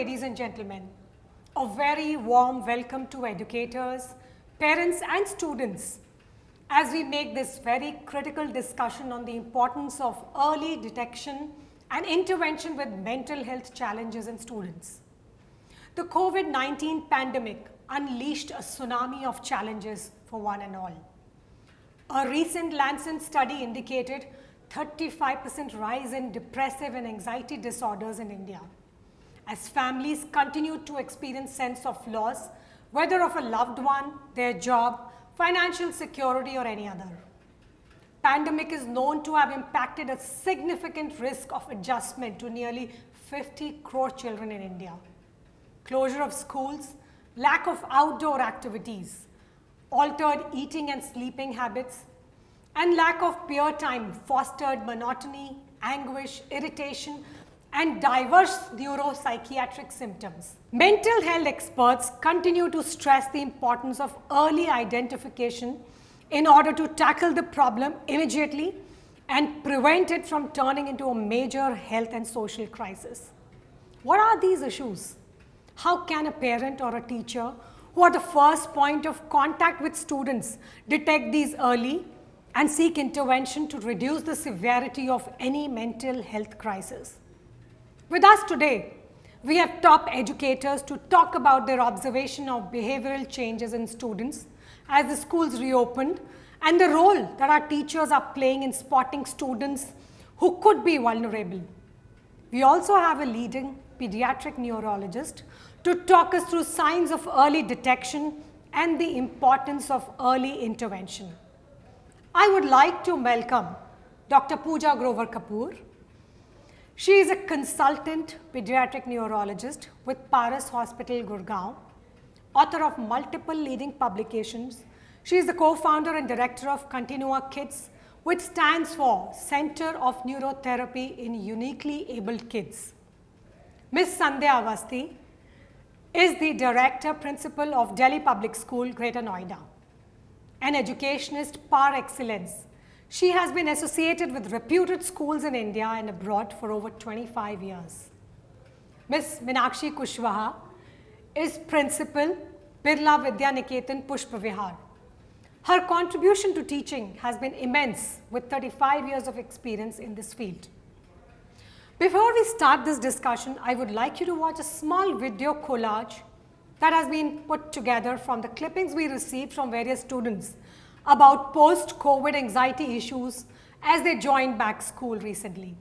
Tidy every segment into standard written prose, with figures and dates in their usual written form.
ladies and gentlemen. A very warm welcome to educators, parents and students as we make this very critical discussion on the importance of early detection and intervention with mental health challenges in students. The COVID-19 pandemic unleashed a tsunami of challenges for one and all. A recent Lancet study indicated 35% rise in depressive and anxiety disorders in India, as families continue to experience sense of loss, whether of a loved one, their job, financial security or any other. Pandemic is known to have impacted a significant risk of adjustment to nearly 50 crore children in India. Closure of schools, lack of outdoor activities, altered eating and sleeping habits, and lack of peer time fostered monotony, anguish, irritation, and diverse neuropsychiatric symptoms. Mental health experts continue to stress the importance of early identification in order to tackle the problem immediately and prevent it from turning into a major health and social crisis. What are these issues? How can a parent or a teacher who are the first point of contact with students detect these early and seek intervention to reduce the severity of any mental health crisis? With us today, we have top educators to talk about their observation of behavioral changes in students as the schools reopened and the role that our teachers are playing in spotting students who could be vulnerable. We also have a leading pediatric neurologist to talk us through signs of early detection and the importance of early intervention. I would like to welcome Dr. Pooja Grover Kapoor. She is a consultant pediatric neurologist with Paras Hospital, Gurgaon, author of multiple leading publications. She is the co-founder and director of Continua Kids, which stands for Center of Neurotherapy in Uniquely Abled Kids. Ms. Sandhya Awasthi is the director principal of Delhi Public School, Greater Noida. An educationist par excellence, she has been associated with reputed schools in India and abroad for over 25 years. Ms. Minakshi Kushwaha is principal, Birla Vidya Niketan Pushpavihar. Her contribution to teaching has been immense with 35 years of experience in this field. Before we start this discussion, I would like you to watch a small video collage that has been put together from the clippings we received from various students about post-COVID anxiety issues as they joined back school recently.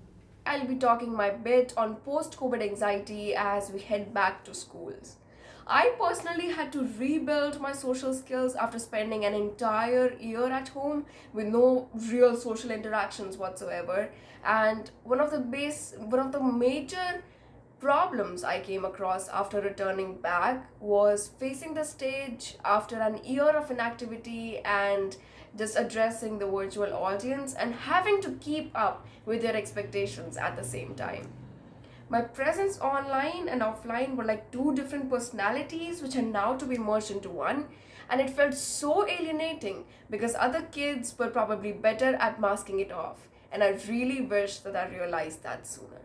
I'll be talking my bit on post-COVID anxiety as we head back to schools. I personally had to rebuild my social skills after spending an entire year at home with no real social interactions whatsoever. And one of the major problems I came across after returning back was facing the stage after an year of inactivity and just addressing the virtual audience and having to keep up with their expectations at the same time. My presence online and offline were like two different personalities which are now to be merged into one, and it felt so alienating because other kids were probably better at masking it off, and I really wish that I realized that sooner.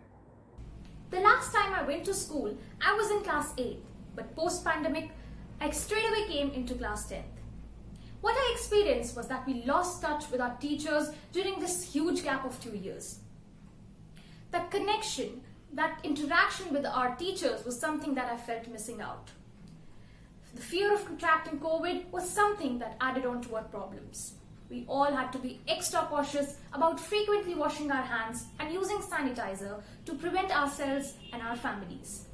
The last time I went to school, I was in class 8, but post-pandemic, I straight away came into class 10th. What I experienced was that we lost touch with our teachers during this huge gap of 2 years. That connection, that interaction with our teachers was something that I felt missing out. The fear of contracting COVID was something that added on to our problems. We all had to be extra cautious about frequently washing our hands and using sanitizer to prevent ourselves and our families.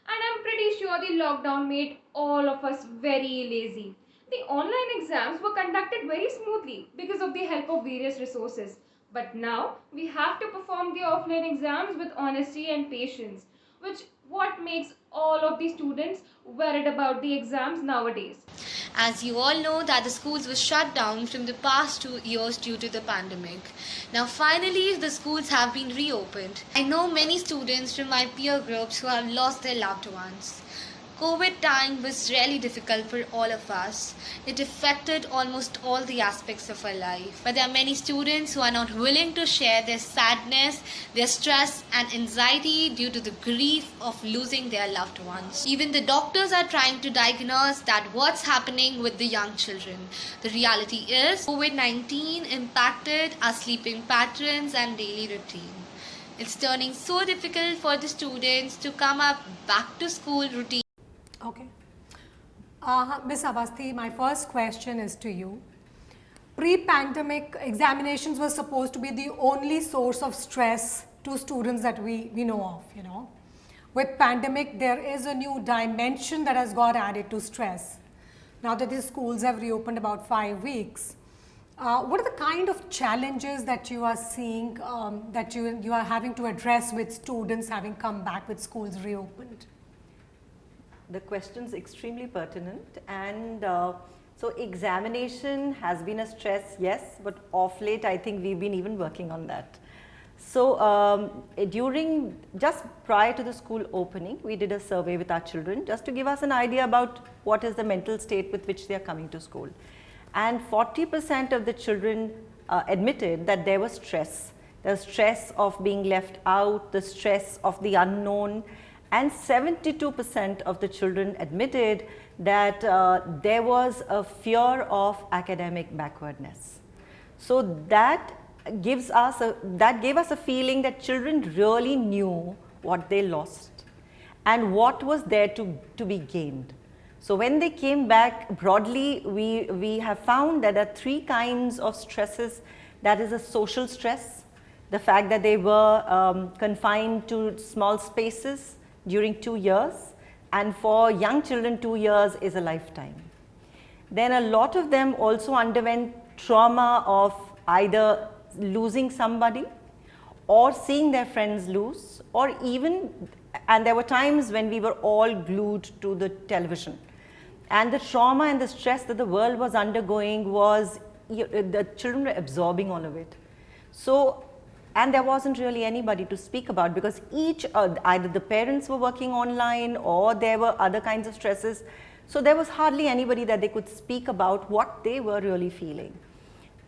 And I'm pretty sure the lockdown made all of us very lazy. The online exams were conducted very smoothly because of the help of various resources. But now we have to perform the offline exams with honesty and patience, which what makes all of the students worried about the exams nowadays. As you all know that the schools were shut down from the past 2 years due to the pandemic. Now finally the schools have been reopened. I know many students from my peer groups who have lost their loved ones. COVID time was really difficult for all of us. It affected almost all the aspects of our life. But there are many students who are not willing to share their sadness, their stress and anxiety due to the grief of losing their loved ones. Even the doctors are trying to diagnose that what's happening with the young children. The reality is COVID-19 impacted our sleeping patterns and daily routine. It's turning so difficult for the students to come up back to school routine. Okay. Ms. Awasthi, my first question is to you. Pre-pandemic, examinations were supposed to be the only source of stress to students that we know of, you know. With pandemic, there is a new dimension that has got added to stress. Now that the schools have reopened about 5 weeks, what are the kind of challenges that you are seeing that you are having to address with students having come back with schools reopened? The question's extremely pertinent, and so examination has been a stress, yes, but of late I think we've been even working on that. So just prior to the school opening, we did a survey with our children just to give us an idea about what is the mental state with which they are coming to school. And 40% of the children admitted that there was stress. The stress of being left out, the stress of the unknown, and 72% of the children admitted that there was a fear of academic backwardness. So that gave us a feeling that children really knew what they lost and what was there to be gained. So when they came back, broadly we have found that there are 3 kinds of stresses. That is a social stress, the fact that they were confined to small spaces during 2 years, and for young children 2 years is a lifetime. Then a lot of them also underwent trauma of either losing somebody or seeing their friends lose, or even, and there were times when we were all glued to the television. And the trauma and the stress that the world was undergoing was, the children were absorbing all of it. So, and there wasn't really anybody to speak about, because either the parents were working online or there were other kinds of stresses. So there was hardly anybody that they could speak about what they were really feeling.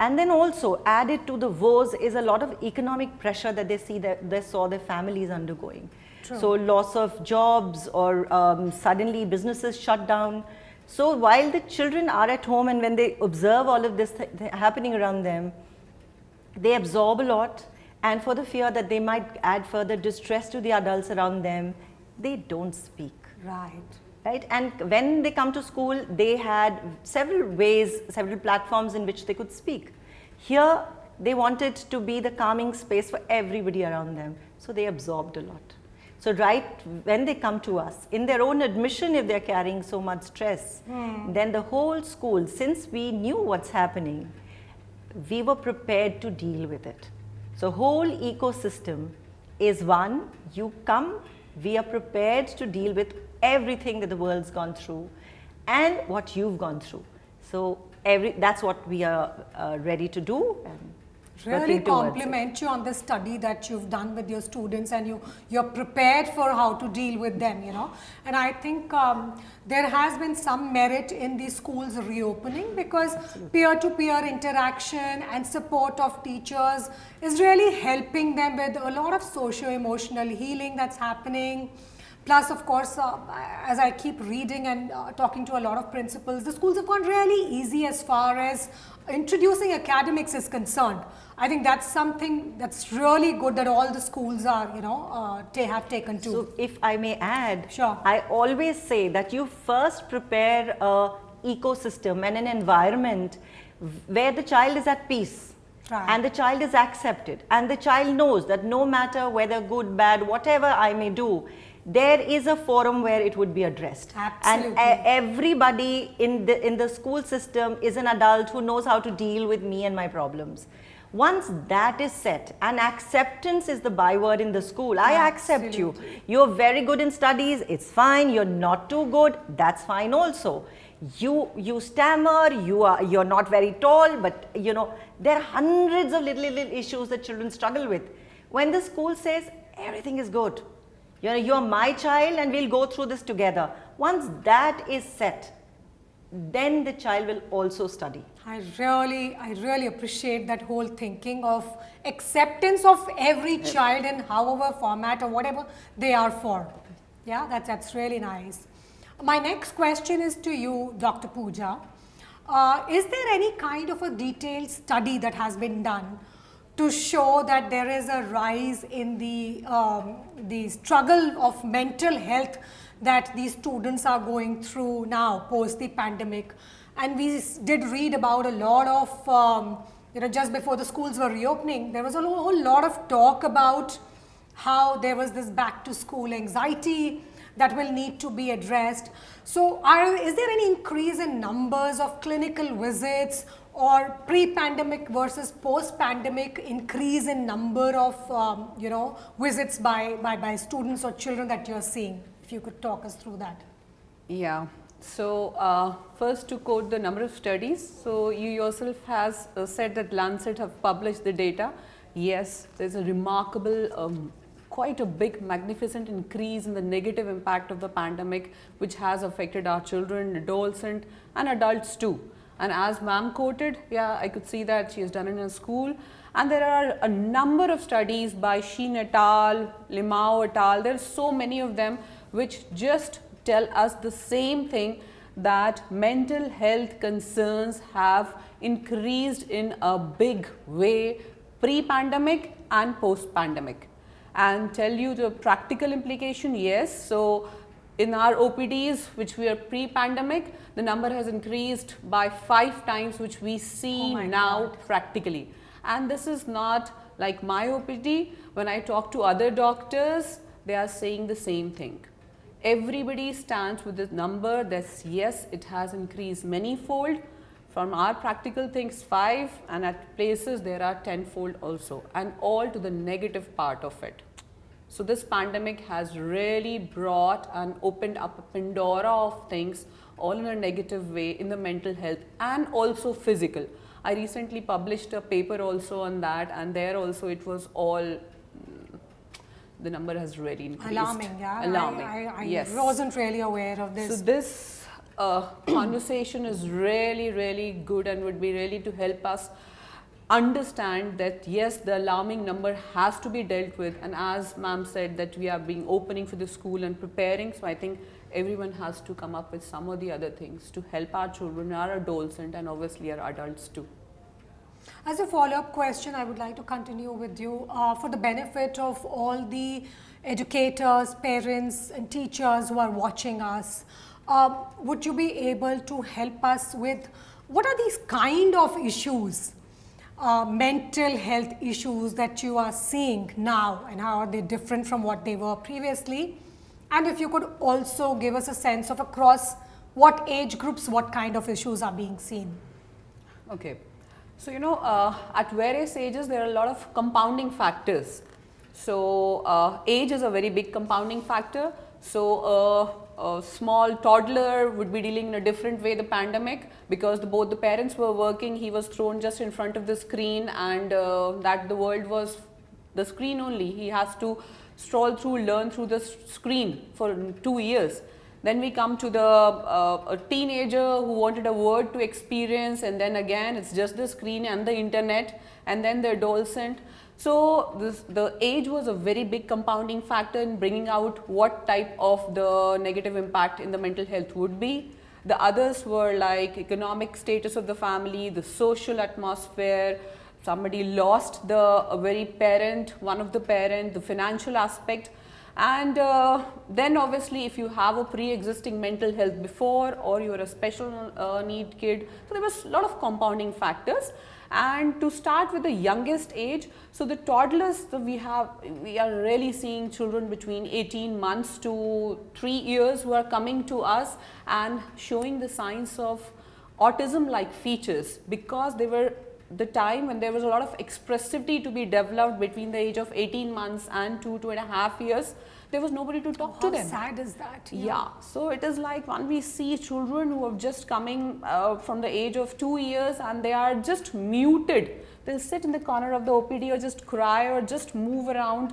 And then also added to the woes is a lot of economic pressure that they saw their families undergoing. True. So loss of jobs, or suddenly businesses shut down. So while the children are at home and when they observe all of this happening around them, they absorb a lot. And for the fear that they might add further distress to the adults around them, they don't speak. Right? And when they come to school, they had several ways, several platforms in which they could speak. Here, they wanted to be the calming space for everybody around them. So they absorbed a lot. So right when they come to us, in their own admission, if they're carrying so much stress, then the whole school, since we knew what's happening, we were prepared to deal with it. So whole ecosystem is one, you come, we are prepared to deal with everything that the world's gone through and what you've gone through. So that's what we are ready to do. And really compliment you on the study that you've done with your students, and you're prepared for how to deal with them, you know. And I think there has been some merit in the schools reopening, because peer-to-peer interaction and support of teachers is really helping them with a lot of socio-emotional healing that's happening. Plus, of course, as I keep reading and talking to a lot of principals, the schools have gone really easy as far as introducing academics is concerned. I think that's something that's really good that all the schools are, you know, have taken to. So, if I may add, sure. I always say that you first prepare a ecosystem and an environment where the child is at peace. Right. And the child is accepted, and the child knows that no matter whether good, bad, whatever I may do, there is a forum where it would be addressed. Absolutely. And everybody in the school system is an adult who knows how to deal with me and my problems. Once that is set, and acceptance is the byword in the school. I accept you. You're very good in studies, it's fine. You're not too good, that's fine also. You stammer, you're not very tall, but you know, there are hundreds of little issues that children struggle with. When the school says everything is good, you know, you're my child and we'll go through this together. Once that is set, then the child will also study. I really appreciate that whole thinking of acceptance of every child in however format or whatever they are for. Yeah, that's really nice. My next question is to you, Dr. Pooja. Is there any kind of a detailed study that has been done to show that there is a rise in the struggle of mental health that these students are going through now post the pandemic? And we did read about a lot of, just before the schools were reopening, there was a whole lot of talk about how there was this back to school anxiety that will need to be addressed. So is there any increase in numbers of clinical visits or pre-pandemic versus post-pandemic increase in number of visits by students or children that you're seeing? If you could talk us through that. Yeah. So first to quote the number of studies, so you yourself has said that Lancet have published the data. Yes, there's a remarkable, quite a big magnificent increase in the negative impact of the pandemic, which has affected our children, adolescents and adults too. And as ma'am quoted, yeah, I could see that she has done it in a school. And there are a number of studies by Sheen et al., Limau et al. There are so many of them which just tell us the same thing, that mental health concerns have increased in a big way pre-pandemic and post-pandemic. And tell you the practical implication, yes. So in our OPDs, which we are pre-pandemic, the number has increased by 5 times, which we see now practically. And this is not like my OPD. When I talk to other doctors, they are saying the same thing. Everybody stands with this number that yes, it has increased many-fold. From our practical things 5, and at places there are 10-fold also, and all to the negative part of it. So this pandemic has really brought and opened up a Pandora of things, all in a negative way in the mental health and also physical. I recently published a paper also on that, and there also it was all, the number has really increased. Alarming, yeah. Alarming, I yes. wasn't really aware of this. So this conversation is really good and would be really to help us understand that yes, the alarming number has to be dealt with, and as ma'am said that we are being opening for the school and preparing, so I think everyone has to come up with some or the other things to help our children, our adolescents and obviously our adults too. As a follow-up question, I would like to continue with you for the benefit of all the educators, parents and teachers who are watching us. Would you be able to help us with what are these kind of issues, mental health issues that you are seeing now, and how are they different from what they were previously? And if you could also give us a sense of across what age groups, what kind of issues are being seen? Okay. So, at various ages there are a lot of compounding factors. So, age is a very big compounding factor. So, a small toddler would be dealing in a different way the pandemic, because both the parents were working, he was thrown just in front of the screen, and that the world was the screen only. He has to stroll through, learn through the screen for 2 years. Then we come to the a teenager who wanted a world to experience, and then again it's just the screen and the internet, and then the adolescent. So the age was a very big compounding factor in bringing out what type of the negative impact in the mental health would be. The others were like economic status of the family, the social atmosphere, somebody lost one of the parent, the financial aspect. And then obviously if you have a pre-existing mental health before, or you're a special need kid, so there was a lot of compounding factors. And to start with the youngest age, so the toddlers, we are really seeing children between 18 months to 3 years who are coming to us and showing the signs of autism-like features, because they were the time when there was a lot of expressivity to be developed between the age of 18 months and 2.5 years. There was nobody to talk to them. How sad is that? Yeah. So it is like when we see children who are just coming from the age of 2 years and they are just muted. They'll sit in the corner of the OPD or just cry or just move around.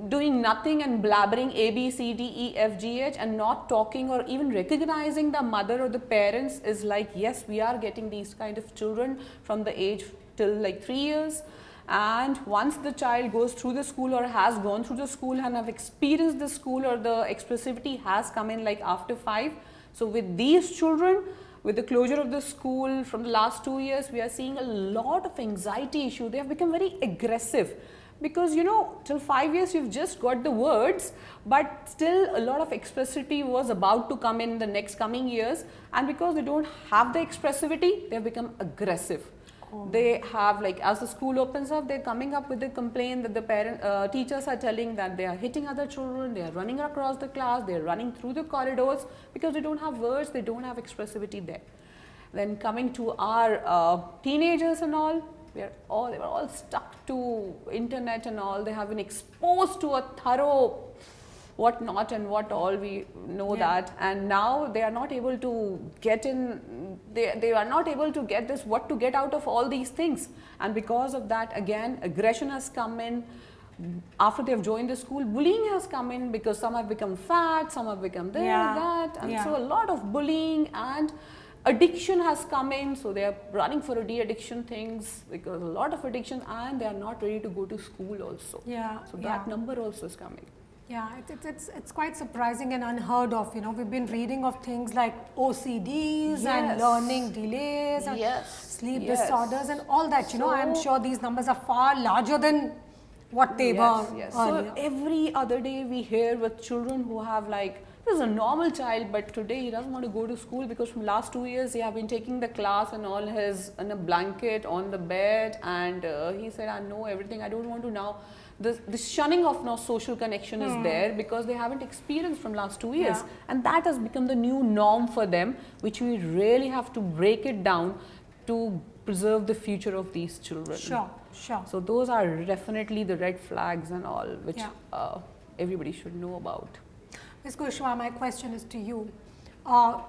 doing nothing and blabbering A, B, C, D, E, F, G, H and not talking or even recognizing the mother or the parents is like, yes, we are getting these kind of children from the age till like 3 years. And once the child goes through the school or has gone through the school and have experienced the school, or the expressivity has come in like after 5. So with these children, with the closure of the school from the last 2 years, we are seeing a lot of anxiety issue. They have become very aggressive, because you know, till 5 years you've just got the words, but still a lot of expressivity was about to come in the next coming years, and because they don't have the expressivity, they have become aggressive. They have, like, as the school opens up, they're coming up with a complaint that the teachers are telling that they are hitting other children, they are running across the class, they are running through the corridors, because they don't have words, they don't have expressivity there. Then coming to our teenagers and all, they were all stuck to internet and all. They have been exposed to a thorough what not and what all, we know that, and now they are not able to get in, they are not able to get this, what to get out of all these things, and because of that, again, aggression has come in. After they have joined the school, bullying has come in, because some have become fat, some have become this, that, and so a lot of bullying, and addiction has come in. So they are running for a de-addiction things, because a lot of addictions, and they are not ready to go to school also. So that number also is coming. Yeah, it's quite surprising and unheard of. You know, we've been reading of things like OCDs and learning delays and sleep disorders and all that. You know, I'm sure these numbers are far larger than what they were earlier. So every other day we hear with children who have, like, this is a normal child, but today he doesn't want to go to school because from last 2 years he have been taking the class and all his in a blanket on the bed, and he said, I know everything, I don't want to now. The shunning of now social connection is there, because they haven't experienced from last 2 years, and that has become the new norm for them, which we really have to break it down to preserve the future of these children. Sure. So those are definitely the red flags and all, which everybody should know about. Ms. Kushwaha, my question is to you.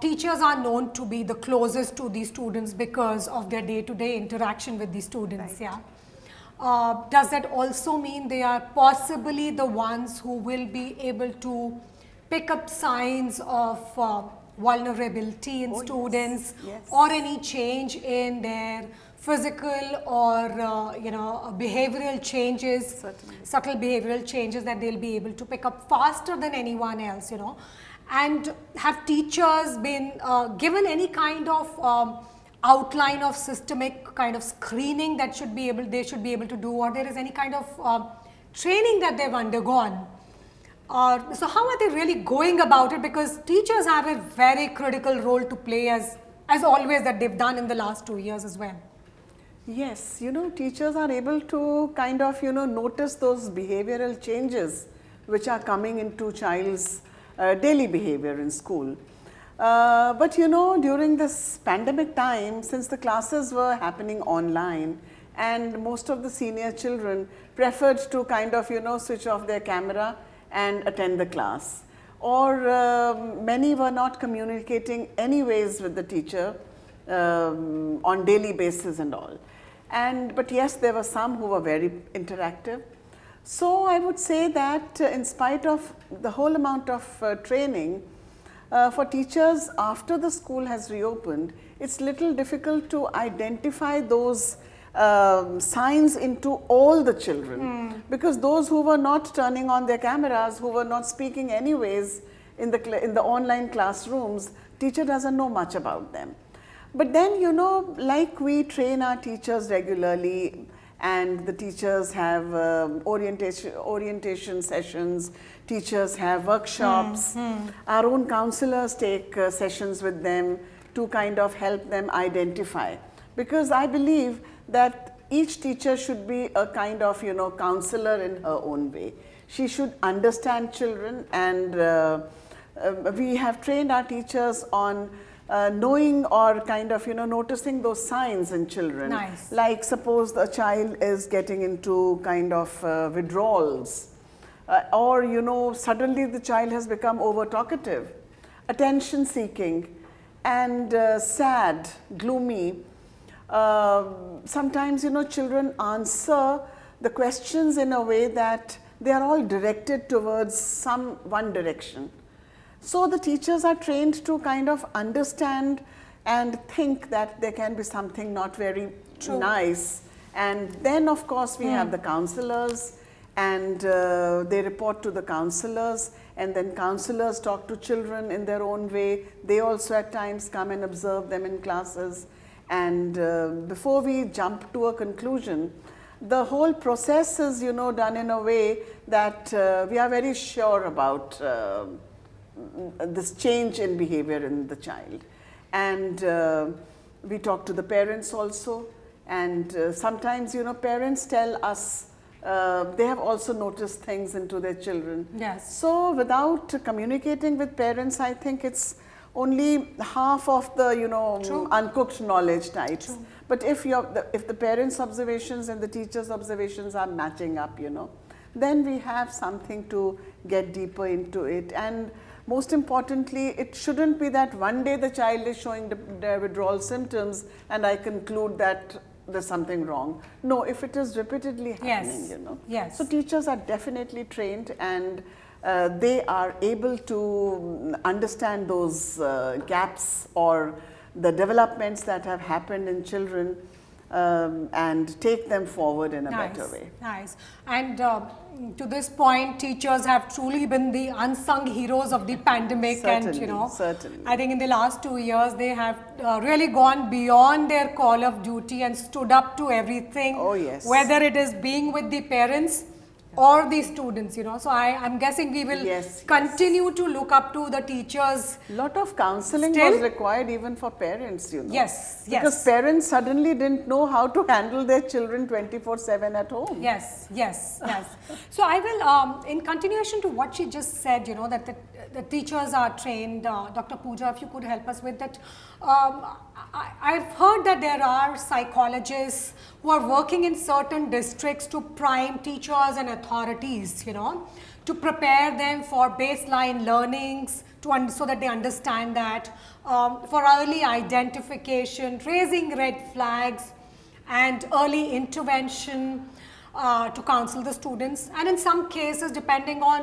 Teachers are known to be the closest to these students because of their day-to-day interaction with these students. Does that also mean they are possibly the ones who will be able to pick up signs of vulnerability in students, or any change in their physical or behavioral changes, subtle behavioral changes that they'll be able to pick up faster than anyone else, you know? And have teachers been given any kind of outline of systemic kind of screening that they should be able to do, or there is any kind of training that they've undergone? So how are they really going about it? Because teachers have a very critical role to play, as always, that they've done in the last 2 years as well. Yes, you know, teachers are able to kind of, notice those behavioral changes which are coming into child's daily behavior in school. But during this pandemic time, since the classes were happening online, and most of the senior children preferred to kind of, switch off their camera and attend the class, or many were not communicating anyways with the teacher on daily basis and all. But yes, there were some who were very interactive. So I would say that in spite of the whole amount of training, for teachers after the school has reopened, it's little difficult to identify those signs into all the children, because those who were not turning on their cameras, who were not speaking anyways in the online classrooms, teacher doesn't know much about them. But then, like we train our teachers regularly, and the teachers have orientation sessions, teachers have workshops, our own counselors take sessions with them to kind of help them identify. Because I believe that each teacher should be a kind of, counselor in her own way. She should understand children, and we have trained our teachers on knowing or kind of, noticing those signs in children. Nice. Like suppose the child is getting into kind of withdrawals, or, suddenly the child has become over talkative, attention seeking, and sad, gloomy. Sometimes, children answer the questions in a way that they are all directed towards some one direction. So the teachers are trained to kind of understand and think that there can be something not very nice. And then of course we have the counselors, and they report to the counselors, and then counselors talk to children in their own way. They also at times come and observe them in classes. And before we jump to a conclusion, the whole process is, done in a way that we are very sure about this change in behavior in the child. And we talk to the parents also, and sometimes, parents tell us they have also noticed things into their children. Yes. So without communicating with parents, I think it's only half of the uncooked knowledge types. True. But if the parents' observations and the teachers' observations are matching up, then we have something to get deeper into it. And most importantly, it shouldn't be that one day the child is showing their withdrawal symptoms and I conclude that there's something wrong. No, if it is repeatedly happening, Yes. So teachers are definitely trained, and they are able to understand those gaps or the developments that have happened in children, and take them forward in a better way. Nice. And to this point, teachers have truly been the unsung heroes of the pandemic. Certainly, And certainly. I think in the last 2 years, they have really gone beyond their call of duty and stood up to everything. Oh, yes. Whether it is being with the parents or the students, So I'm guessing we will continue to look up to the teachers. Lot of counseling Still? was required even for parents, Yes, Because parents suddenly didn't know how to handle their children 24/7 at home. Yes. So I will, in continuation to what she just said, that the teachers are trained. Dr. Pooja, if you could help us with that. I've heard that there are psychologists who are working in certain districts to prime teachers and authorities, to prepare them for baseline learnings, so that they understand that, for early identification, raising red flags, and early intervention to counsel the students. And in some cases, depending on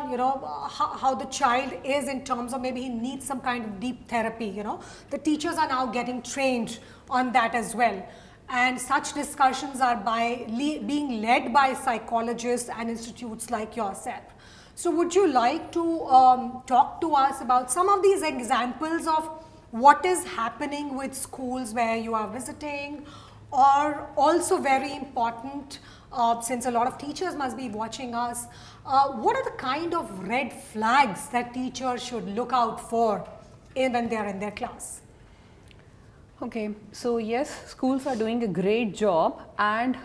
how the child is in terms of maybe he needs some kind of deep therapy, the teachers are now getting trained on that as well. And such discussions are being led by psychologists and institutes like yourself. So would you like to talk to us about some of these examples of what is happening with schools where you are visiting, or also very important, since a lot of teachers must be watching us, what are the kind of red flags that teachers should look out for when they are in their class? Okay, so yes, schools are doing a great job, and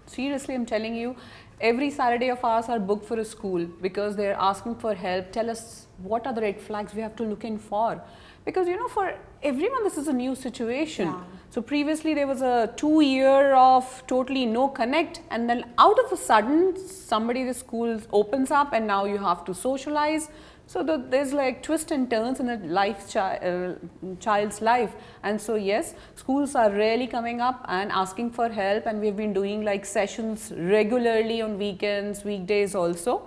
seriously I'm telling you, every Saturday of ours are booked for a school because they're asking for help. Tell us what are the red flags we have to look in for, because for everyone this is a new situation. Yeah. So previously there was a 2 year of totally no connect, and then out of a sudden the school opens up and now you have to socialize. So there's like twists and turns in a child's life. And so yes, schools are really coming up and asking for help, and we've been doing like sessions regularly on weekends, weekdays also.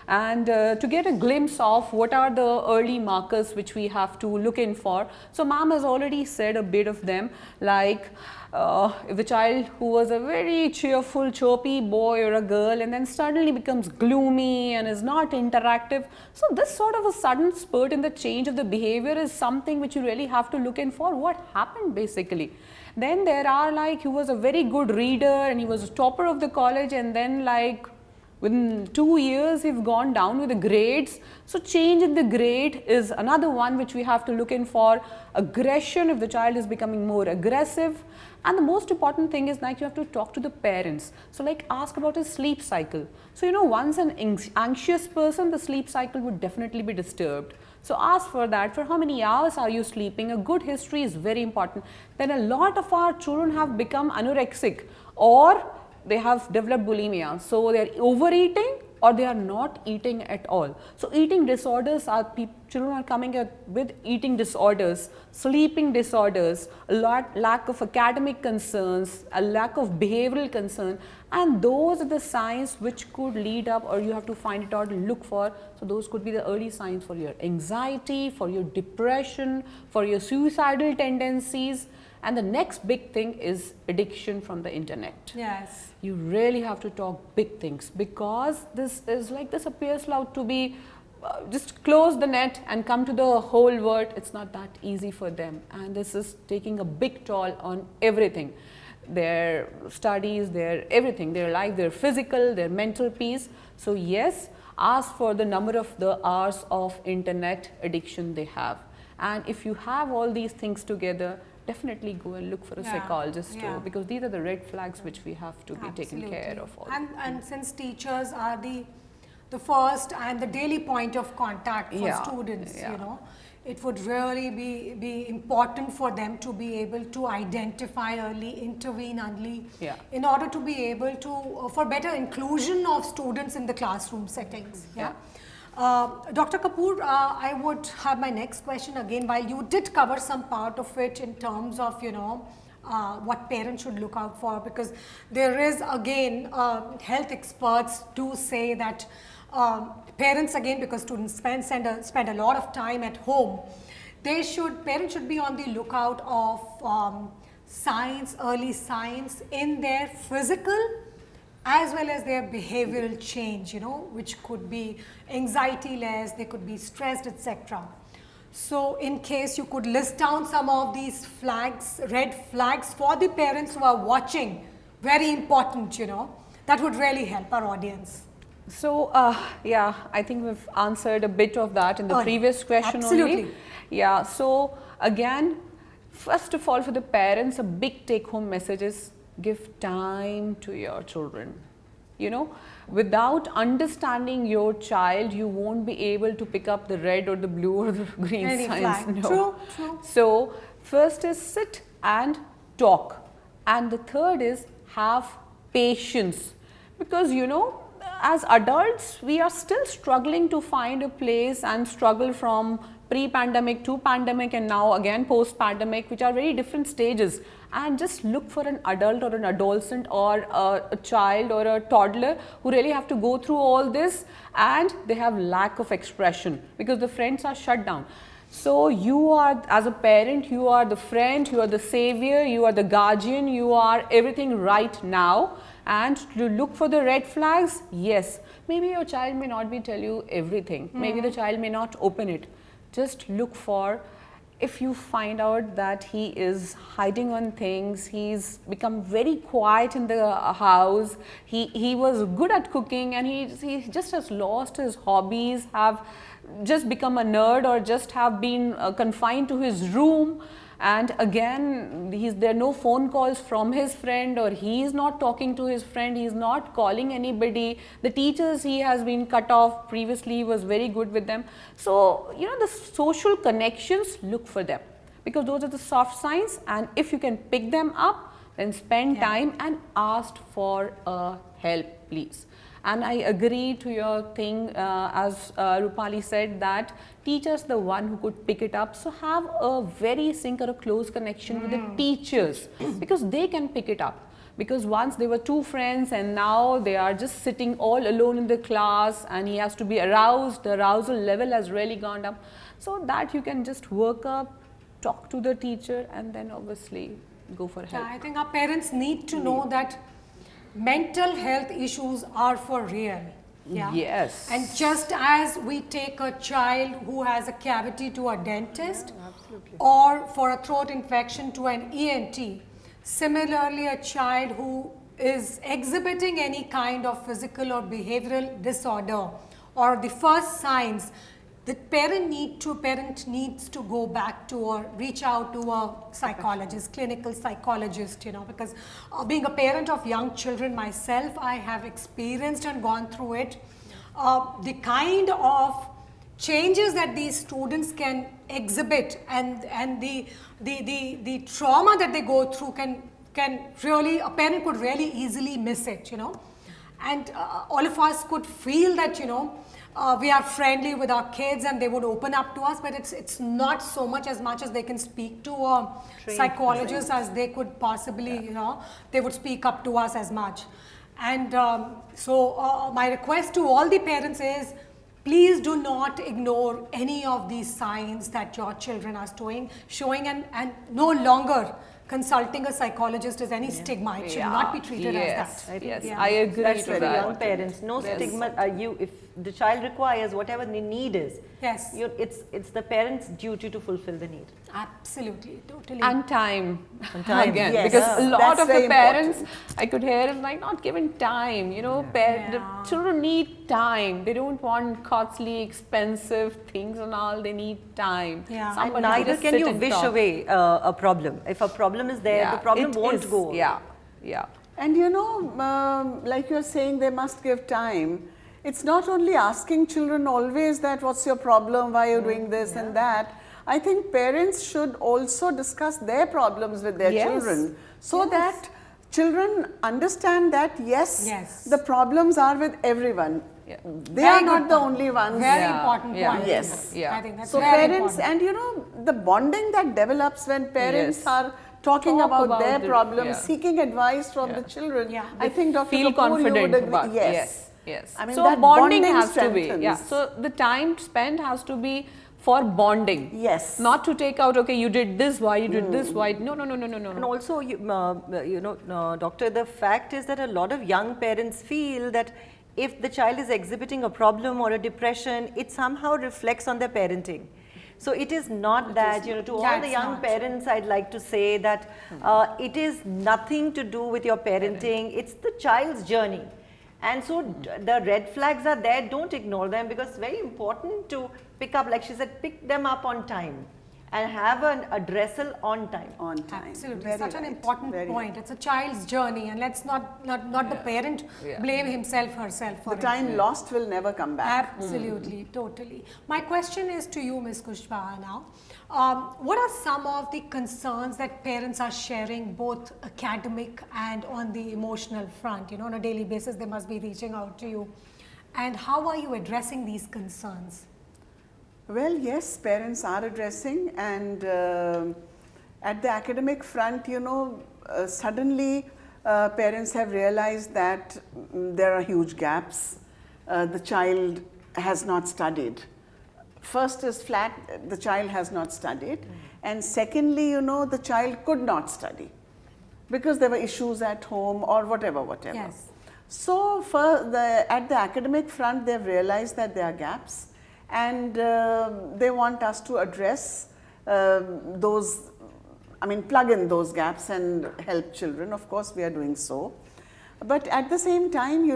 And to get a glimpse of what are the early markers which we have to look in for. So ma'am has already said a bit of them, like if the child who was a very cheerful, chirpy boy or a girl and then suddenly becomes gloomy and is not interactive. So this sort of a sudden spurt in the change of the behavior is something which you really have to look in for. What happened basically? Then there are like, he was a very good reader and he was a topper of the college, and then like within 2 years he's gone down with the grades. So change in the grade is another one which we have to look in for. Aggression, if the child is becoming more aggressive. And the most important thing is like you have to talk to the parents. So like ask about his sleep cycle. So once an anxious person, the sleep cycle would definitely be disturbed. So ask for that, for how many hours are you sleeping? A good history is very important. Then a lot of our children have become anorexic, or they have developed bulimia. So they are overeating or they are not eating at all. So eating disorders are, children are coming up with eating disorders, sleeping disorders, lack of academic concerns, a lack of behavioral concern, and those are the signs which could lead up, or you have to find it out and look for. So those could be the early signs for your anxiety, for your depression, for your suicidal tendencies. And the next big thing is addiction from the internet. Yes. You really have to talk big things, because this is like, this appears loud to be just close the net and come to the whole world. It's not that easy for them, and this is taking a big toll on everything, their studies, their everything, their life, their physical, their mental peace. So yes, ask for the number of the hours of internet addiction they have, and if you have all these things together, definitely go and look for a psychologist too, because these are the red flags which we have to be taken care of. And since teachers are the first and the daily point of contact for students, you know, it would really be important for them to be able to identify early, intervene early, in order to be able to, for better inclusion of students in the classroom settings. Dr. Kapoor, I would have my next question again. While you did cover some part of it in terms of, you know, what parents should look out for, because there is again, health experts do say that parents, again, because students spend a lot of time at home, parents should be on the lookout of signs, early signs in their physical as well as their behavioral change, you know, which could be anxiety less, they could be stressed, etc. So in case you could list down some of these flags, red flags for the parents who are watching, very important, you know, that would really help our audience. So yeah, I think we've answered a bit of that in the previous question only. Yeah, so again, first of all, for the parents, a big take home message is give time to your children. You know, without understanding your child, you won't be able to pick up the red or the blue or the green signs. No. True. So first is sit and talk, and the third is have patience, because you know, as adults we are still struggling to find a place and struggle from pre-pandemic to pandemic and now again post-pandemic, which are very different stages. And just look for an adult or an adolescent or a child or a toddler who really have to go through all this, and they have lack of expression because the friends are shut down. So you are, as a parent, you are the friend, you are the savior, you are the guardian, you are everything right now. And to look for the red flags, yes, maybe your child may not be tell you everything, maybe the child may not open it. Just look for, if you find out that he is hiding on things, he's become very quiet in the house, he was good at cooking and he just has lost his hobbies, have just become a nerd or just have been confined to his room, and again there are no phone calls from his friend, or he is not talking to his friend, he is not calling anybody, the teachers he has been cut off, previously he was very good with them. So you know, the social connections, look for them, because those are the soft signs, and if you can pick them up, then spend time and ask for help, please. And I agree to your thing, as Rupali said, that teachers the one who could pick it up. So have a very sync or a close connection with the teachers, because they can pick it up. Because once they were two friends and now they are just sitting all alone in the class and he has to be aroused, the arousal level has really gone up. So that you can just work up, talk to the teacher, and then obviously go for help. Yeah, I think our parents need to know that mental health issues are for real. Yes. And just as we take a child who has a cavity to a dentist, or for a throat infection to an ENT, similarly a child who is exhibiting any kind of physical or behavioral disorder, or the first signs, the parent needs to go back to or reach out to a psychologist, clinical psychologist, you know, because being a parent of young children myself, I have experienced and gone through it. The kind of changes that these students can exhibit and the trauma that they go through can really, a parent could really easily miss it, you know. and all of us could feel that, we are friendly with our kids and they would open up to us, but it's not so much as they can speak to a psychologist as they could possibly, they would speak up to us as much. And so my request to all the parents is, please do not ignore any of these signs that your children are showing and no longer consulting a psychologist is any stigma. It should not be treated as that. Yes, I agree That's to for that. young parents. No stigma. If the child requires whatever the need is, Yes. it's the parent's duty to fulfill the need. Absolutely, totally. And time, time, again, yes. because a lot That's of the very parents I could hear is like not given time. The children need time. They don't want costly, expensive things and all. They need time. Yeah. Someone And to neither just can sit you and wish talk. away a problem. If a problem is there, the problem it won't is. go. Yeah. And like you're saying, they must give time. It's not only asking children always that what's your problem, why are you doing this and that. I think parents should also discuss their problems with their children so that children understand that yes, the problems are with everyone. They are not the only ones. Very important point. Yes. I think that's So very parents, important. and the bonding that develops when parents are talking Talk about their the- problems, seeking advice from the children. Yeah. I think Dr. Feel Kapoor, you confident would agree. about Yes. I mean, so that bonding bonding has to be. Yeah. strengthens. So the time spent has to be for bonding. Yes. Not to take out, okay, you did this, why you did this, why. No. And also, doctor, the fact is that a lot of young parents feel that if the child is exhibiting a problem or a depression, it somehow reflects on their parenting. So it is not that, to all the young parents, I'd like to say that it is nothing to do with your parenting, it's the child's journey. And so the red flags are there, don't ignore them, because it's very important to pick up, like she said, pick them up on time and have an addressal on time. On time. Absolutely, Very such an right. important Very point. It's a child's journey, and let's not the parent blame himself, herself for The it. time lost will never come back. Absolutely, totally. My question is to you, Ms. Kushwaha, now. What are some of the concerns that parents are sharing, both academic and on the emotional front? On a daily basis, they must be reaching out to you. And how are you addressing these concerns? Well, yes, parents are addressing, and at the academic front, suddenly parents have realized that there are huge gaps. The child has not studied. First is flat, the child has not studied, and secondly, the child could not study because there were issues at home or whatever. Yes. So at the academic front, they've realized that there are gaps, and they want us to address plug in those gaps and help children. Of course, we are doing so. But at the same time,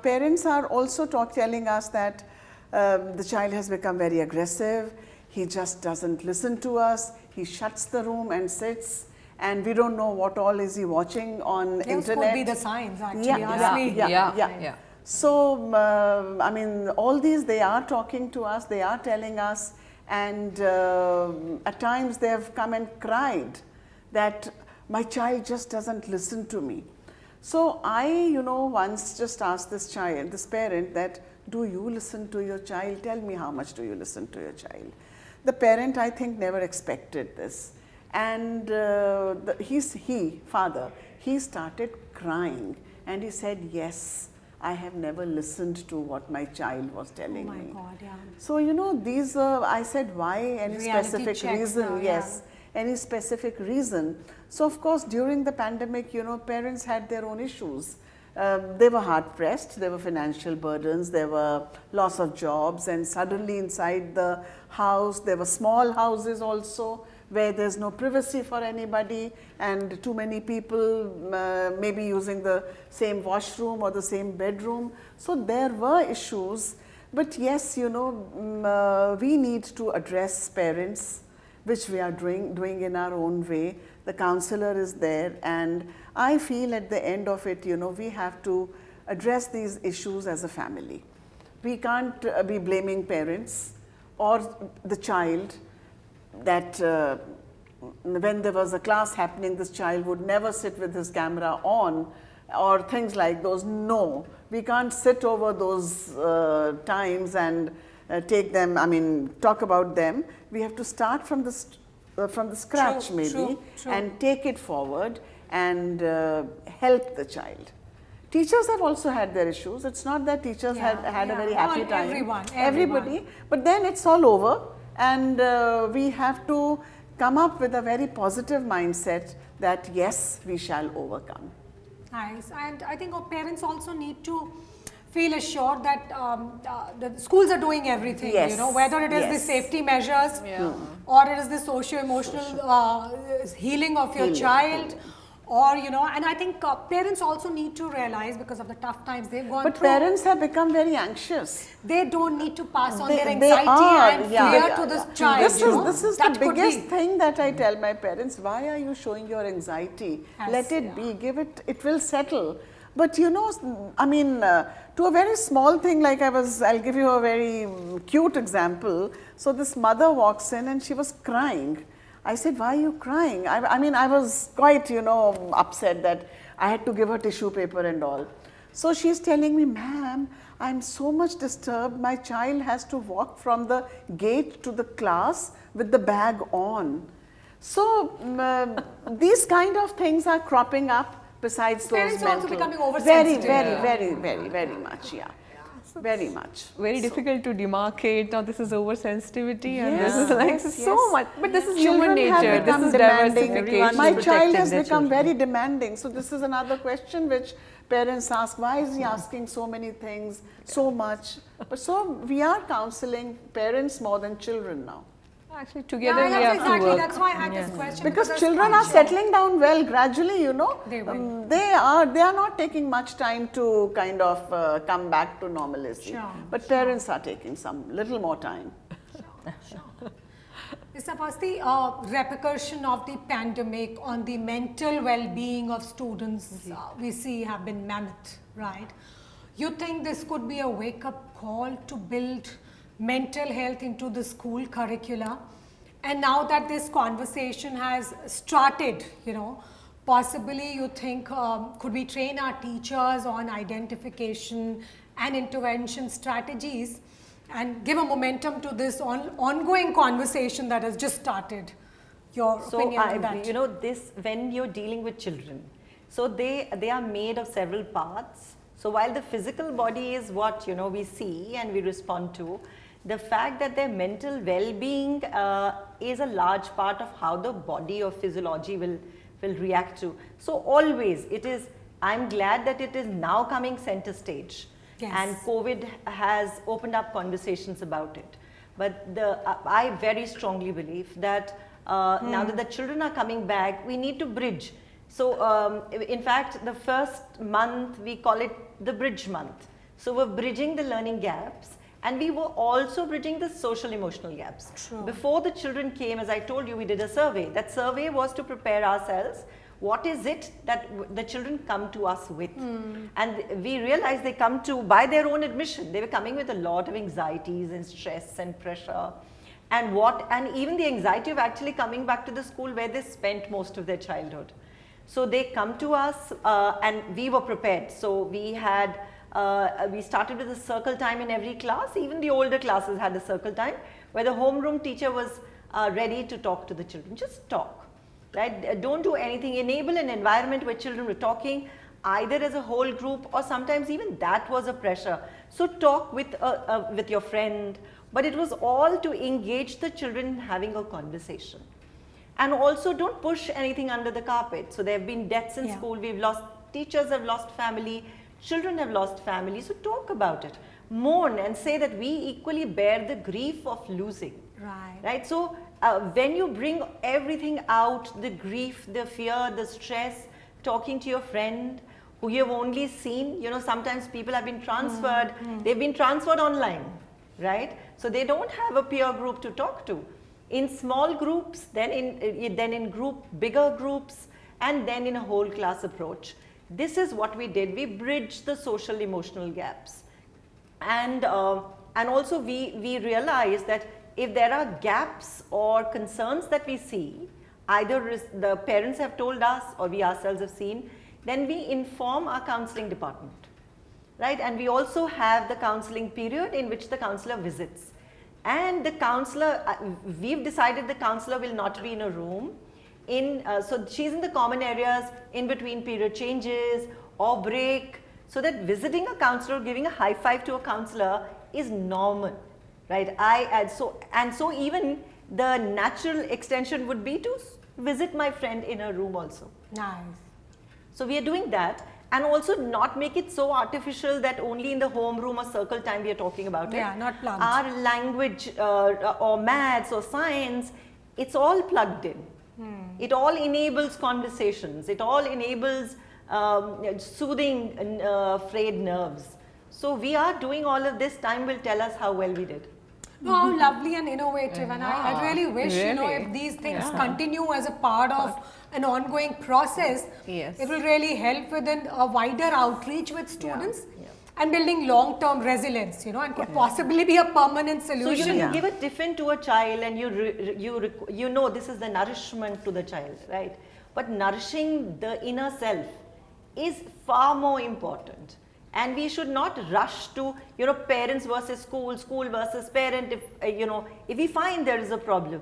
parents are also telling us that the child has become very aggressive. He just doesn't listen to us. He shuts the room and sits, and we don't know what all is he watching on Those internet. could be the signs, actually. Yeah. So, all these, they are talking to us, they are telling us, and at times they have come and cried that my child just doesn't listen to me. So I, once just asked this parent that, do you listen to your child? Tell me, how much do you listen to your child? The parent, I think, never expected this. And father, he started crying, and he said, yes, I have never listened to what my child was telling me. Oh my God, yeah. So, these, I said, why? Any Reality specific checks reason? now, Yes. Any specific reason? So, of course, during the pandemic, parents had their own issues. They were hard pressed, there were financial burdens, there were loss of jobs, and suddenly inside the house, there were small houses also where there's no privacy for anybody, and too many people maybe using the same washroom or the same bedroom. So there were issues, but yes, we need to address parents, which we are doing in our own way. The counselor is there, and I feel at the end of it, we have to address these issues as a family. We can't be blaming parents or the child that when there was a class happening, this child would never sit with his camera on or things like those. No, we can't sit over those times and take them, I mean, talk about them. We have to start from the scratch, True, maybe, true. and take it forward and help the child. Teachers have also had their issues. It's not that teachers had a very happy All- time. everyone. Everybody. But then it's all over, and we have to come up with a very positive mindset that yes, we shall overcome. Nice. And I think our parents also need to feel assured that the schools are doing everything, Yes. you know, whether it is the Yes. safety measures or it is the socio-emotional healing of your child, or, you know, and I think parents also need to realize, because of the tough times they've gone But through, parents have become very anxious. they don't need to pass on They- their they anxiety are, and yeah, fear yeah, to this yeah. child. This is That the could biggest be. thing that I tell my parents. Why are you showing your anxiety? Yes, Let it be. Give it. It will settle. But you know, I mean, to a very small thing, like I'll give you a very cute example. So this mother walks in and she was crying. I said, why are you crying? I mean, I was quite, you know, upset that I had to give her tissue paper and all. So she's telling me, ma'am, I'm so much disturbed. My child has to walk from the gate to the class with the bag on. So these kind of things are cropping up besides those Parents are also becoming very, oversensitive. very much, yeah. Very much. Very difficult to demarcate. Now this is oversensitivity, and this is Yes, like yes, so yes. much. But this is human Children have nature. This become is demanding. diversification. My Protecting child has their become children. very demanding. So this is another question which parents ask, why is he asking so many things, so much? But so we are counseling parents more than children now. Actually, Yeah, together we that's have exactly. to work. That's why I had this question. Because I children was are quite settling down well gradually, you know. They will. They are not taking much time to kind of come back to normalcy. Sure, But parents are taking some little more time. Mr. Awasthi, repercussion of the pandemic on the mental well-being of students we see have been mammoth, right? You think this could be a wake-up call to build mental health into the school curricula? And now that this conversation has started, you know, possibly you think could we train our teachers on identification and intervention strategies and give a momentum to this ongoing conversation that has just started? Your opinion on that? You know, this, when you're dealing with children, so they are made of several parts. So while the physical body is what, you know, we see and we respond to, the fact that their mental well-being is a large part of how the body or physiology will react to. So always it is, I'm glad that it is now coming center stage. Yes. And COVID has opened up conversations about it. But I very strongly believe that now that the children are coming back, we need to bridge. So in fact, the first month we call it the bridge month. So we're bridging the learning gaps. And we were also bridging the social emotional gaps. True. Before the children came, as I told you, we did a survey. That survey was to prepare ourselves. What is it that the children come to us with? And we realized they come to, by their own admission, they were coming with a lot of anxieties and stress and pressure. And even the anxiety of actually coming back to the school where they spent most of their childhood. So they come to us and we were prepared. So we had we started with a circle time in every class. Even the older classes had a circle time where the homeroom teacher was ready to talk to the children. Just talk, right? Don't do anything. Enable an environment where children were talking either as a whole group, or sometimes even that was a pressure. So talk with your friend, but it was all to engage the children in having a conversation. And also don't push anything under the carpet. So there have been deaths in school. We've lost, teachers have lost family. Children have lost family, so talk about it. Mourn and say that we equally bear the grief of losing. Right? So when you bring everything out, the grief, the fear, the stress, talking to your friend who you have only seen, you know, sometimes people have been transferred, they've been transferred online, right? So they don't have a peer group to talk to. In small groups, then in bigger groups, and then in a whole class approach. This is what we did. We bridged the social emotional gaps. And also we realized that if there are gaps or concerns that we see, either the parents have told us or we ourselves have seen, then we inform our counseling department, right? And we also have the counseling period in which the counselor visits. And the counselor, we've decided the counselor will not be in a room. So she's in the common areas in between period changes or break, so that visiting a counselor, giving a high five to a counselor is normal, right? So even the natural extension would be to visit my friend in her room also. Nice. So we are doing that, and also not make it so artificial that only in the homeroom or circle time we are talking about it. Yeah, not plugged. Our language or maths or science, it's all plugged in. It all enables conversations. It all enables soothing frayed nerves. So we are doing all of this. Time will tell us how well we did. No, how lovely and innovative, and I really wish, if these things continue as a part of an ongoing process, Yes. it will really help with a wider outreach with students and building long-term resilience, and could possibly be a permanent So solution. you give a tiffin to a child, and you know this is the nourishment to the child, right? But nourishing the inner self is far more important. And we should not rush to, parents versus school, school versus parent. If we find there is a problem,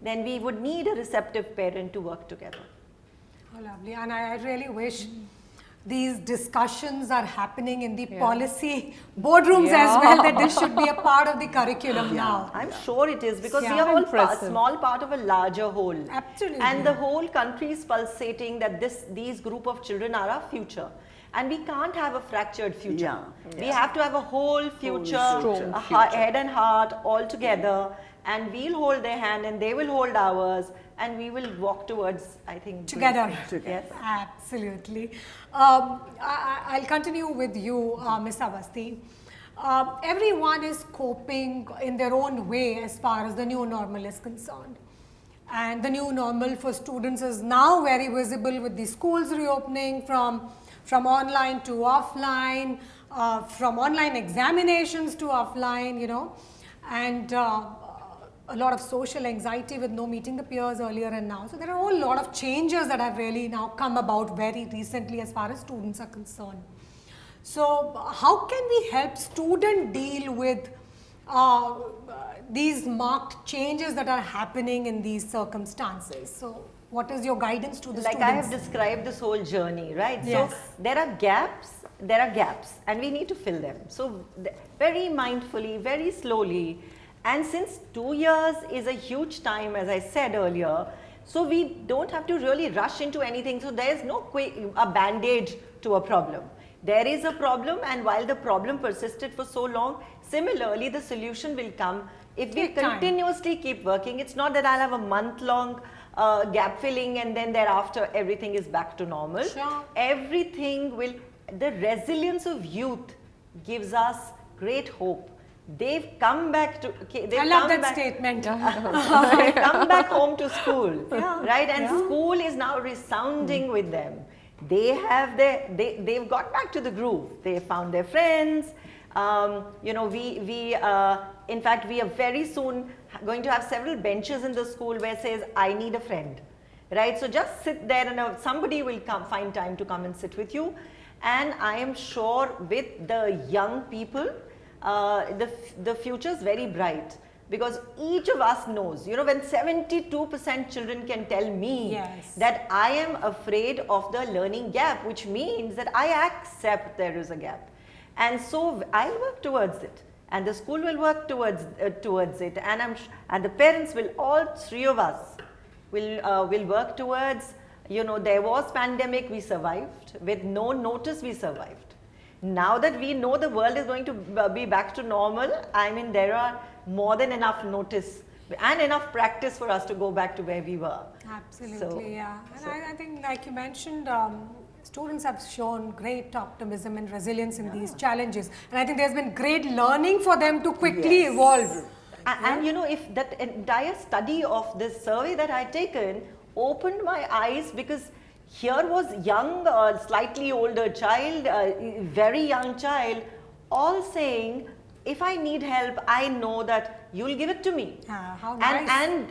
then we would need a receptive parent to work together. Oh, lovely. And I really wish these discussions are happening in the policy boardrooms as well, that this should be a part of the curriculum now. I'm sure it is, because we Yeah. are all a Impressive. small part of a larger whole. Absolutely. And the whole country is pulsating that these group of children are our future. And we can't have a fractured future. We have to have a whole future, Strong a future. head and heart all together, and we'll hold their hand and they will hold ours, and we will walk towards, I think, Together. Yes. Absolutely. I'll continue with you, Ms. Awasthi. Everyone is coping in their own way as far as the new normal is concerned. And the new normal for students is now very visible with the schools reopening from online to offline, from online examinations to offline, and a lot of social anxiety with no meeting the peers earlier and now. So there are a whole lot of changes that have really now come about very recently as far as students are concerned. So how can we help students deal with these marked changes that are happening in these circumstances? So what is your guidance to the Like students? I have described this whole journey, right? Yes. So there are gaps and we need to fill them. So very mindfully, very slowly, and since 2 years is a huge time, as I said earlier, so we don't have to really rush into anything. So there is no a band-aid to a problem. There is a problem, and while the problem persisted for so long, similarly the solution will come if we Take time. continuously keep working. It's not that I'll have a month-long gap filling and then thereafter everything is back to normal. Sure. Everything will, the resilience of youth gives us great hope. They've come back to, I love that statement. they come back home to school, right? And school is now resounding with them. They have they've got back to the groove. They found their friends. In fact, we are very soon going to have several benches in the school where it says, I need a friend, right? So just sit there and somebody will find time to come and sit with you. And I am sure with the young people, the future is very bright, because each of us knows, when 72% children can tell me that I am afraid of the learning gap, which means that I accept there is a gap. And so I'll work towards it, and the school will work towards it, and the parents will, all three of us will work towards, there was pandemic, we survived. With no notice, we survived. Now that we know the world is going to be back to normal, I mean, there are more than enough notice and enough practice for us to go back to where we were. Absolutely, So- yeah. And I think, like you mentioned, students have shown great optimism and resilience in these challenges. And I think there's been great learning for them to quickly evolve. And if that entire study of this survey that I had taken opened my eyes, because here was young, slightly older child, very young child, all saying, if I need help, I know that you'll give it to me. How nice.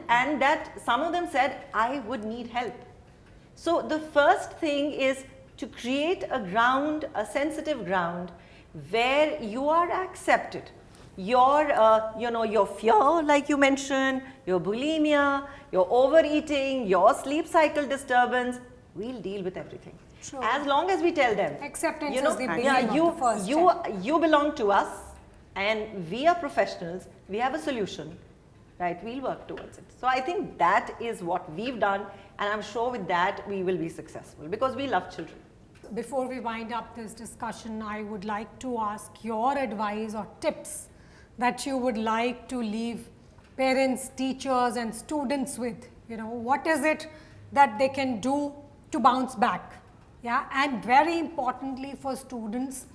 And that some of them said, I would need help. So the first thing is to create a ground, a sensitive ground where you are accepted. Your, your fear, like you mentioned, your bulimia, your overeating, your sleep cycle disturbance, we'll deal with everything. Sure. As long as we tell them, Acceptance you know, is the beginning yeah, of the first step. you belong to us, and we are professionals, we have a solution, right? We'll work towards it. So I think that is what we've done, and I'm sure with that we will be successful because we love children. Before we wind up this discussion, I would like to ask your advice or tips that you would like to leave parents, teachers and students with. You know, what is it that they can do to bounce back? Yeah, and very importantly for students,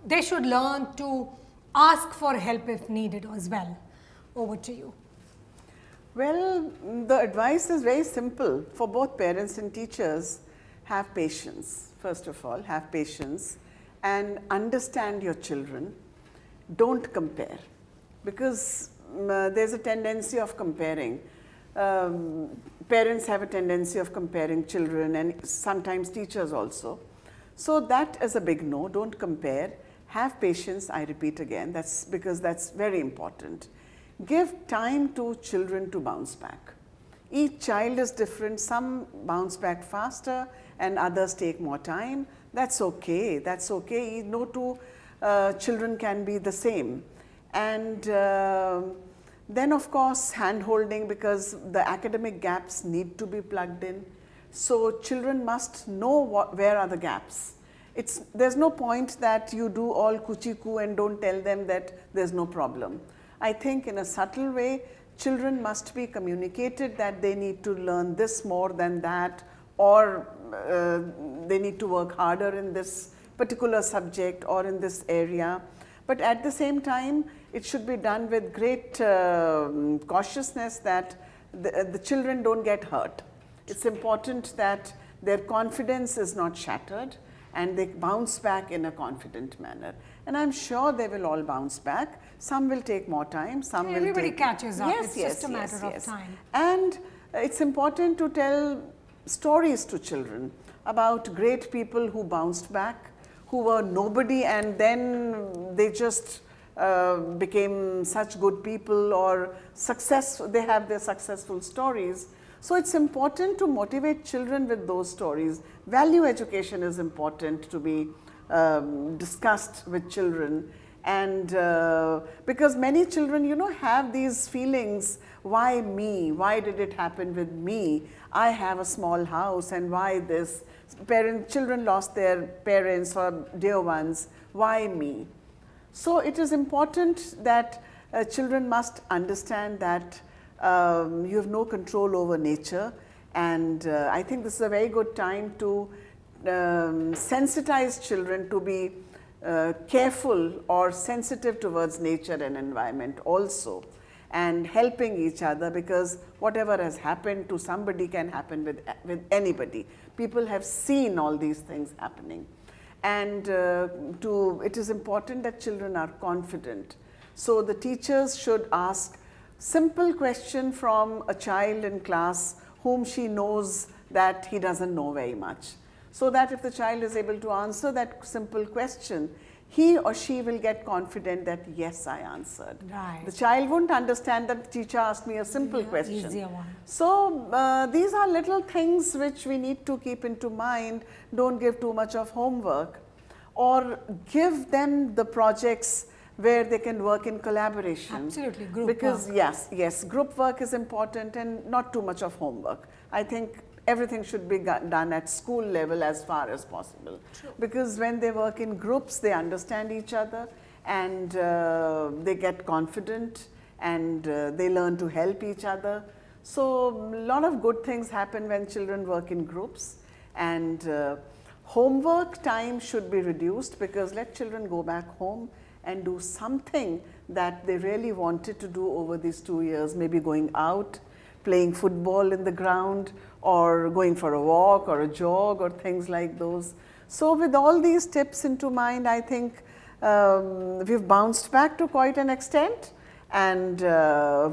they should learn to ask for help if needed as well. Over to you. Well, the advice is very simple for both parents and teachers. Have patience, first of all, have patience and understand your children. Don't compare, because there's a tendency of comparing. Parents have a tendency of comparing children and sometimes teachers also. So that is a big no, don't compare. Have patience, I repeat again, that's because that's very important. Give time to children to bounce back. Each child is different, some bounce back faster and others take more time. That's okay, that's okay. No two children can be the same. And then of course hand holding, because the academic gaps need to be plugged in. So children must know where are the gaps. There's no point that you do all kuchi-ku and don't tell them that there's no problem. I think in a subtle way, children must be communicated that they need to learn this more than that, or they need to work harder in this particular subject or in this area. But at the same time, it should be done with great cautiousness that the children don't get hurt. It's important that their confidence is not shattered and they bounce back in a confident manner. And I'm sure they will all bounce back. Some will take more time, some will take... Everybody catches up. Yes, It's yes, just a matter of time. And it's important to tell stories to children about great people who bounced back, who were nobody and then they just became such good people, or they have their successful stories. So it's important to motivate children with those stories. Value education is important to be discussed with children, and because many children, have these feelings, why me? Why did it happen with me? I have a small house, and why this? Children lost their parents or dear ones, why me? So it is important that children must understand that you have no control over nature, and I think this is a very good time to sensitize children to be careful or sensitive towards nature and environment also, and helping each other, because whatever has happened to somebody can happen with anybody. People have seen all these things happening, and it is important that children are confident. So the teachers should ask simple question from a child in class whom she knows that he doesn't know very much, so that if the child is able to answer that simple question, he or she will get confident that yes, I answered. Right. The child won't understand that the teacher asked me a simple question. Easier one. So these are little things which we need to keep into mind. Don't give too much of homework, or give them the projects where they can work in collaboration. Absolutely, group because work. Yes, group work is important, and not too much of homework. I think everything should be done at school level as far as possible. True. Because when they work in groups, they understand each other, and they get confident, and they learn to help each other. So a lot of good things happen when children work in groups, and homework time should be reduced, because let children go back home and do something that they really wanted to do over these 2 years, maybe going out, playing football in the ground, or going for a walk or a jog or things like those. So with all these tips into mind, I think we've bounced back to quite an extent, and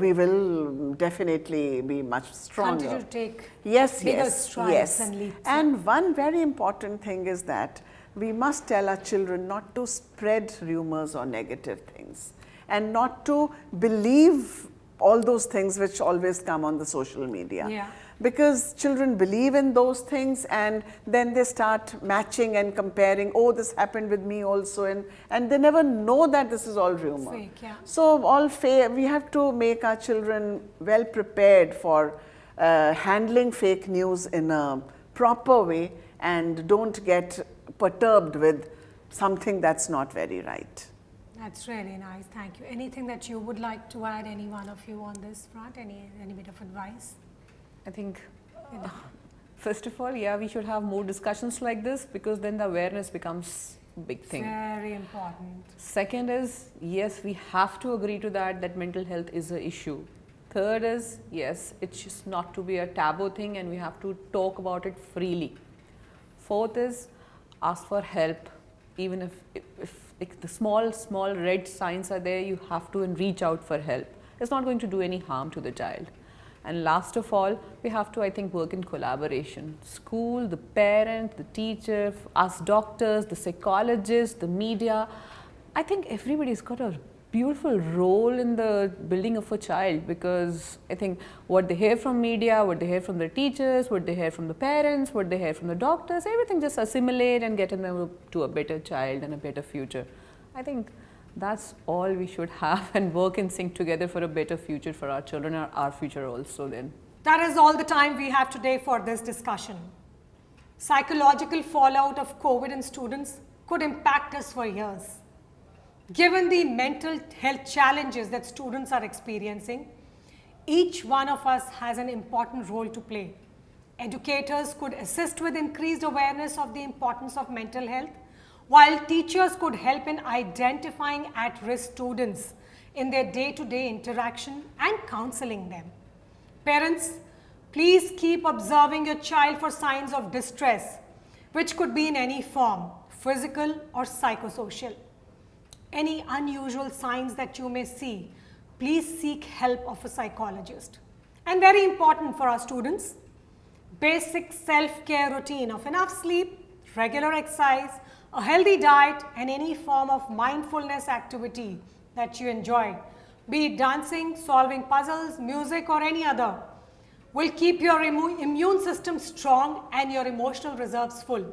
we will definitely be much stronger. Continue to take Yes, bigger yes, strides yes. and leaps. And one very important thing is that we must tell our children not to spread rumors or negative things, and not to believe all those things which always come on the social media. Yeah. Because children believe in those things, and then they start matching and comparing, oh, this happened with me also, and they never know that this is all rumor. Fake, yeah. So we have to make our children well prepared for handling fake news in a proper way, and don't get perturbed with something that's not very right. That's really nice. Thank you. Anything that you would like to add, any one of you, on this front? Any bit of advice? I think, first of all, yeah, we should have more discussions like this, because then the awareness becomes a big thing. Very important. Second is, yes, we have to agree to that mental health is an issue. Third is, yes, it's just not to be a taboo thing, and we have to talk about it freely. Fourth is, ask for help. Even if the small red signs are there, you have to reach out for help. It's not going to do any harm to the child. And last of all, we have to, I think, work in collaboration. School, the parent, the teacher, us doctors, the psychologists, the media. I think everybody's got a beautiful role in the building of a child, because I think what they hear from media, what they hear from the teachers, what they hear from the parents, what they hear from the doctors, everything just assimilate and get them to a better child and a better future. I think that's all we should have, and work and sync together for a better future for our children and our future also then. That is all the time we have today for this discussion. Psychological fallout of COVID in students could impact us for years. Given the mental health challenges that students are experiencing, each one of us has an important role to play. Educators could assist with increased awareness of the importance of mental health, while teachers could help in identifying at-risk students in their day-to-day interaction and counseling them. Parents, please keep observing your child for signs of distress, which could be in any form, physical or psychosocial. Any unusual signs that you may see, please seek help of a psychologist. And very important for our students, basic self-care routine of enough sleep, regular exercise, a healthy diet, and any form of mindfulness activity that you enjoy, be it dancing, solving puzzles, music, or any other, will keep your immune system strong and your emotional reserves full.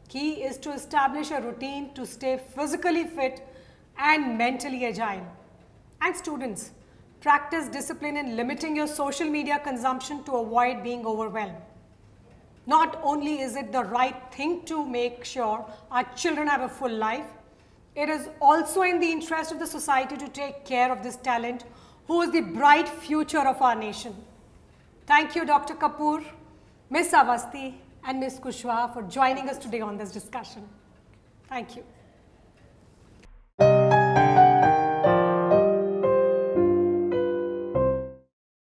Key is to establish a routine to stay physically fit and mentally agile. And students, practice discipline in limiting your social media consumption to avoid being overwhelmed. Not only is it the right thing to make sure our children have a full life, it is also in the interest of the society to take care of this talent, who is the bright future of our nation. Thank you, Dr. Kapoor, Ms. Awasthi, and Ms. Kushwaha for joining us today on this discussion. Thank you.